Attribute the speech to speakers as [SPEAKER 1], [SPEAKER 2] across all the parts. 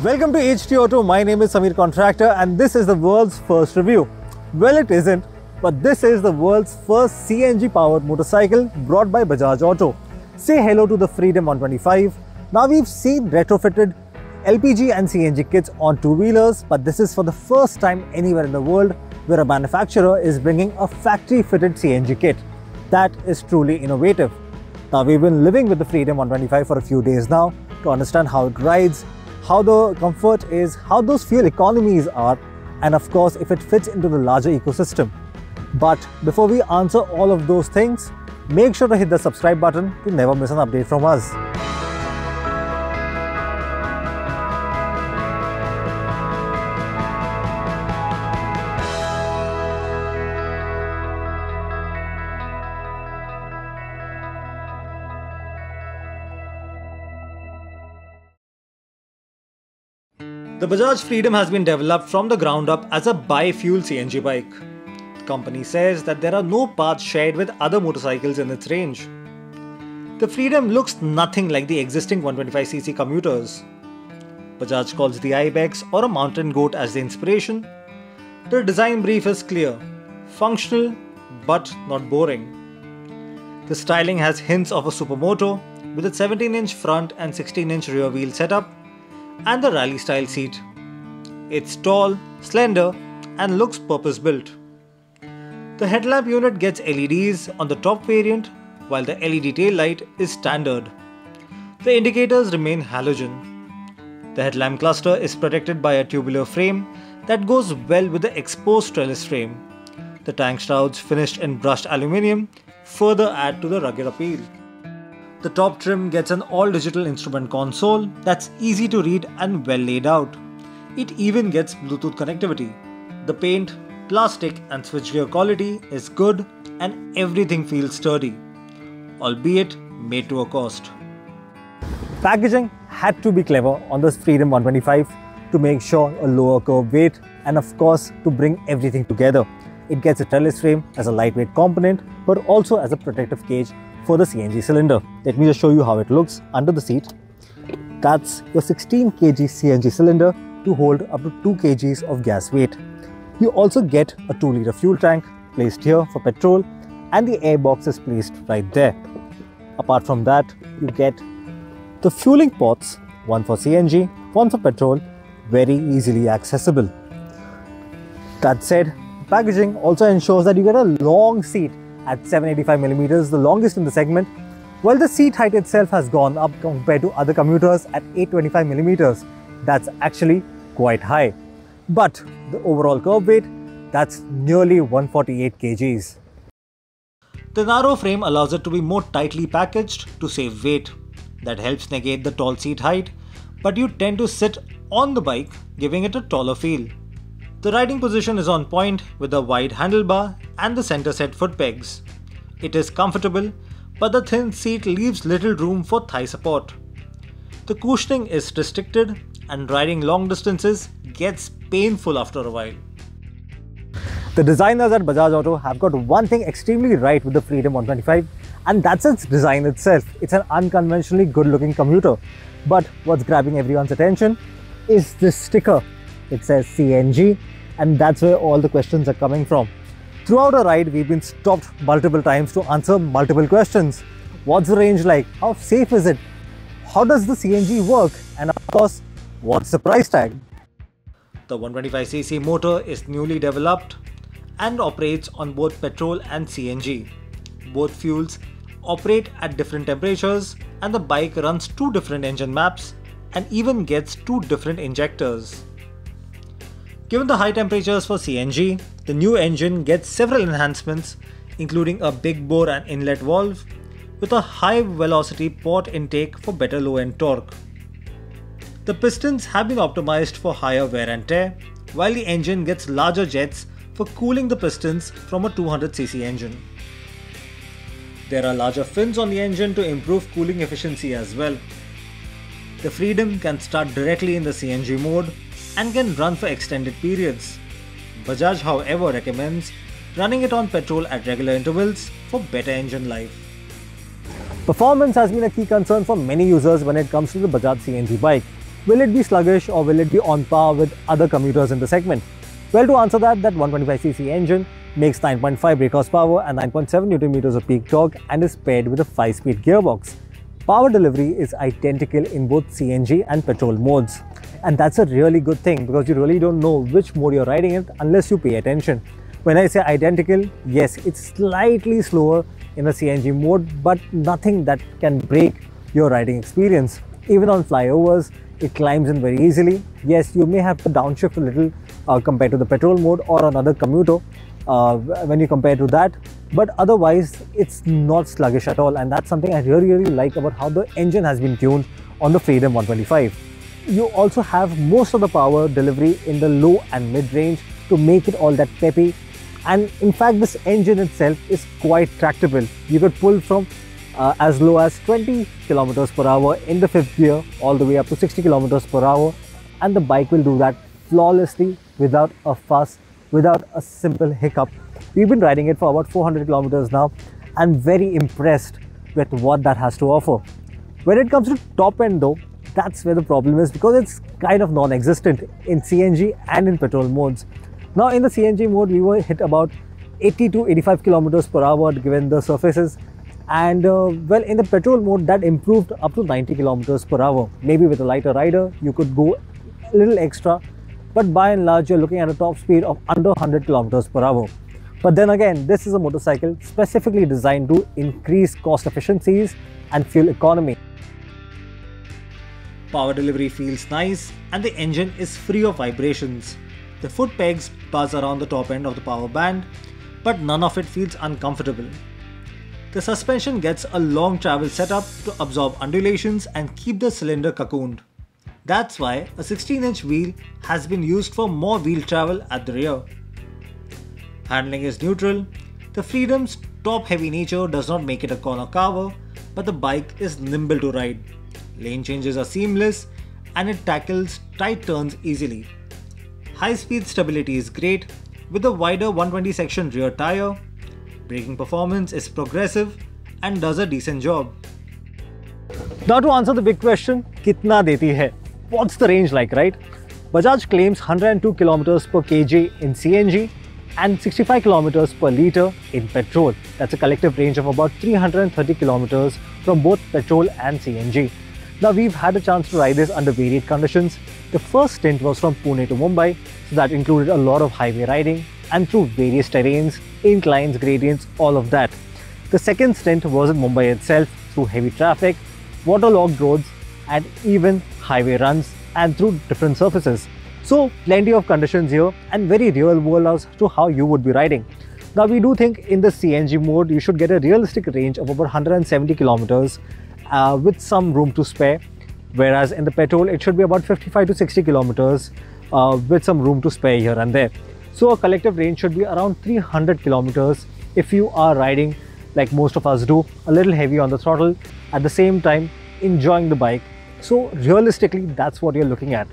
[SPEAKER 1] Welcome to HT Auto. My name is Samir Contractor and this is the world's first review. Well, it isn't, but this is the world's first CNG powered motorcycle brought by Bajaj Auto. Say hello to the Freedom 125. Now we've seen retrofitted LPG and CNG kits on two-wheelers, but this is for the first time anywhere in the world where a manufacturer is bringing a factory-fitted CNG kit. That is truly innovative. Now we've been living with the Freedom 125 for a few days now to understand how it rides, how the comfort is, how those fuel economies are, and of course if it fits into the larger ecosystem. But before we answer all of those things, make sure to hit the subscribe button to never miss an update from us. The Bajaj Freedom has been developed from the ground up as a bi-fuel CNG bike. The company says that there are no parts shared with other motorcycles in its range. The Freedom looks nothing like the existing 125cc commuters. Bajaj calls the Ibex or a mountain goat as the inspiration. The design brief is clear, functional but not boring. The styling has hints of a supermoto with a 17-inch front and 16-inch rear wheel setup and the rally style seat. It's tall, slender and looks purpose-built. The headlamp unit gets LEDs on the top variant while the LED tail light is standard. The indicators remain halogen. The headlamp cluster is protected by a tubular frame that goes well with the exposed trellis frame. The tank shrouds finished in brushed aluminium further add to the rugged appeal. The top trim gets an all-digital instrument console that's easy to read and well laid out. It even gets Bluetooth connectivity. The paint, plastic and switchgear quality is good and everything feels sturdy, albeit made to a cost. Packaging had to be clever on this Freedom 125 to make sure a lower curb weight and of course to bring everything together. It gets a trellis frame as a lightweight component but also as a protective cage for the CNG cylinder. Let me just show you how it looks under the seat. That's your 16 kg CNG cylinder to hold up to 2 kgs of gas weight. You also get a 2-litre fuel tank placed here for petrol and the air box is placed right there. Apart from that, you get the fueling ports, one for CNG, one for petrol, very easily accessible. That said, packaging also ensures that you get a long seat at 785mm, the longest in the segment, while the seat height itself has gone up compared to other commuters at 825mm. That's actually quite high. But the overall curb weight, that's nearly 148 kgs. The narrow frame allows it to be more tightly packaged to save weight. That helps negate the tall seat height, but you tend to sit on the bike, giving it a taller feel. The riding position is on point with a wide handlebar and the center set foot pegs. It is comfortable, but the thin seat leaves little room for thigh support. The cushioning is restricted and riding long distances gets painful after a while. The designers at Bajaj Auto have got one thing extremely right with the Freedom 125 and that's its design itself. It's an unconventionally good-looking commuter. But what's grabbing everyone's attention is this sticker. It says CNG, and that's where all the questions are coming from. Throughout our ride, we've been stopped multiple times to answer multiple questions. What's the range like? How safe is it? How does the CNG work? And of course, what's the price tag? The 125cc motor is newly developed and operates on both petrol and CNG. Both fuels operate at different temperatures and the bike runs 2 different engine maps and even gets 2 different injectors. Given the high temperatures for CNG, the new engine gets several enhancements including a big bore and inlet valve with a high velocity port intake for better low-end torque. The pistons have been optimized for higher wear and tear, while the engine gets larger jets for cooling the pistons from a 200cc engine. There are larger fins on the engine to improve cooling efficiency as well. The Freedom can start directly in the CNG mode and can run for extended periods. Bajaj, however, recommends running it on petrol at regular intervals for better engine life. Performance has been a key concern for many users when it comes to the Bajaj CNG bike. Will it be sluggish or will it be on par with other commuters in the segment? Well, to answer that 125cc engine makes 9.5 brake horsepower and 9.7 Nm of peak torque and is paired with a 5-speed gearbox. Power delivery is identical in both CNG and petrol modes. And that's a really good thing because you really don't know which mode you're riding in unless you pay attention. When I say identical, yes, it's slightly slower in the CNG mode, but nothing that can break your riding experience. Even on flyovers, it climbs in very easily. Yes, you may have to downshift a little compared to the petrol mode or another commuter when you compare to that. But otherwise, it's not sluggish at all. And that's something I really like about how the engine has been tuned on the Freedom 125. You also have most of the power delivery in the low and mid range to make it all that peppy. And in fact, this engine itself is quite tractable. You could pull from as low as 20 kilometers per hour in the 5th gear all the way up to 60 kilometers per hour, and the bike will do that flawlessly without a fuss, without a simple hiccup. We've been riding it for about 400 kilometers now and very impressed with what that has to offer. When it comes to top end though, that's where the problem is because it's kind of non-existent in CNG and in petrol modes. Now in the CNG mode, we were hit about 80 to 85 kilometers per hour given the surfaces, and well, in the petrol mode that improved up to 90 kilometers per hour. Maybe with a lighter rider you could go a little extra, but by and large you're looking at a top speed of under 100 kilometers per hour. But then again, this is a motorcycle specifically designed to increase cost efficiencies and fuel economy. Power delivery feels nice and the engine is free of vibrations. The foot pegs buzz around the top end of the power band, but none of it feels uncomfortable. The suspension gets a long travel setup to absorb undulations and keep the cylinder cocooned. That's why a 16-inch wheel has been used for more wheel travel at the rear. Handling is neutral. The Freedom's top-heavy nature does not make it a corner carver, but the bike is nimble to ride. Lane changes are seamless and it tackles tight turns easily. High-speed stability is great with a wider 120 section rear tyre. Braking performance is progressive and does a decent job. Now to answer the big question, kitna deti hai? What's the range like, right? Bajaj claims 102 km per kg in CNG and 65 km per litre in petrol. That's a collective range of about 330 km from both petrol and CNG. Now we've had a chance to ride this under varied conditions. The first stint was from Pune to Mumbai, so that included a lot of highway riding and through various terrains, inclines, gradients, all of that. The second stint was in Mumbai itself through heavy traffic, waterlogged roads and even highway runs and through different surfaces. So plenty of conditions here and very real world as to how you would be riding. Now we do think in the CNG mode you should get a realistic range of about 170 kilometers with some room to spare, whereas in the petrol it should be about 55 to 60 kilometers with some room to spare here and there. So a collective range should be around 300 kilometers if you are riding like most of us do, a little heavy on the throttle, at the same time enjoying the bike. So realistically that's what you're looking at.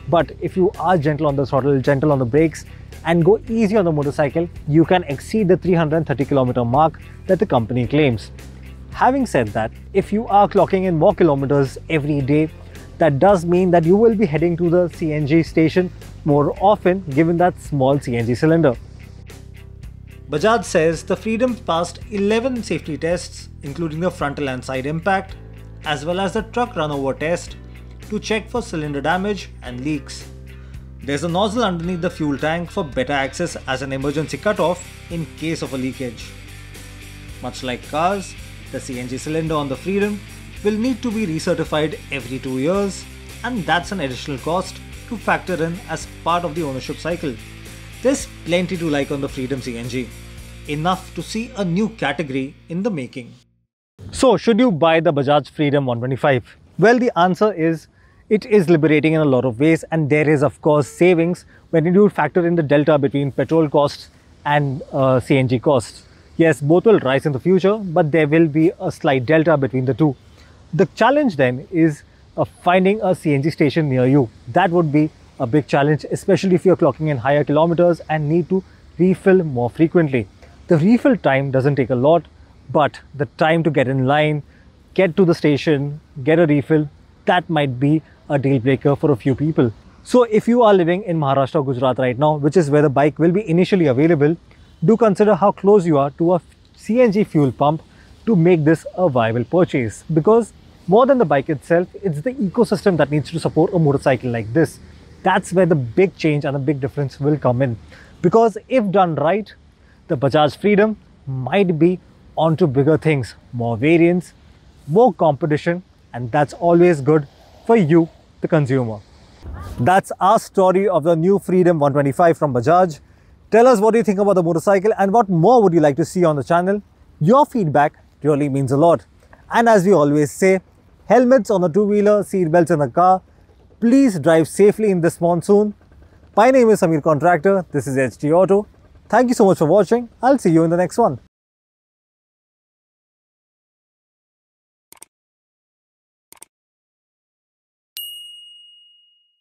[SPEAKER 1] But if you are gentle on the throttle, gentle on the brakes and go easy on the motorcycle, you can exceed the 330 kilometer mark that the company claims. Having said that, if you are clocking in more kilometers every day, that does mean that you will be heading to the CNG station more often given that small CNG cylinder. Bajaj says the Freedom passed 11 safety tests including the frontal and side impact as well as the truck runover test to check for cylinder damage and leaks. There's a nozzle underneath the fuel tank for better access as an emergency cutoff in case of a leakage. Much like cars, the CNG cylinder on the Freedom will need to be recertified every 2 years, and that's an additional cost to factor in as part of the ownership cycle. There's plenty to like on the Freedom CNG, enough to see a new category in the making. So should you buy the Bajaj Freedom 125? Well, the answer is it is liberating in a lot of ways, and there is of course savings when you do factor in the delta between petrol costs and CNG costs. Yes, both will rise in the future, but there will be a slight delta between the two. The challenge then is finding a CNG station near you. That would be a big challenge, especially if you're clocking in higher kilometers and need to refill more frequently. The refill time doesn't take a lot, but the time to get in line, get to the station, get a refill, that might be a deal breaker for a few people. So if you are living in Maharashtra or Gujarat right now, which is where the bike will be initially available, do consider how close you are to a CNG fuel pump to make this a viable purchase. Because more than the bike itself, it's the ecosystem that needs to support a motorcycle like this. That's where the big change and the big difference will come in. Because if done right, the Bajaj Freedom might be onto bigger things, more variants, more competition, and that's always good for you, the consumer. That's our story of the new Freedom 125 from Bajaj. Tell us what do you think about the motorcycle and what more would you like to see on the channel. Your feedback really means a lot. And as we always say, helmets on the two-wheeler, seatbelts in the car. Please drive safely in this monsoon. My name is Samir Contractor. This is HT Auto. Thank you so much for watching. I'll see you in the next one.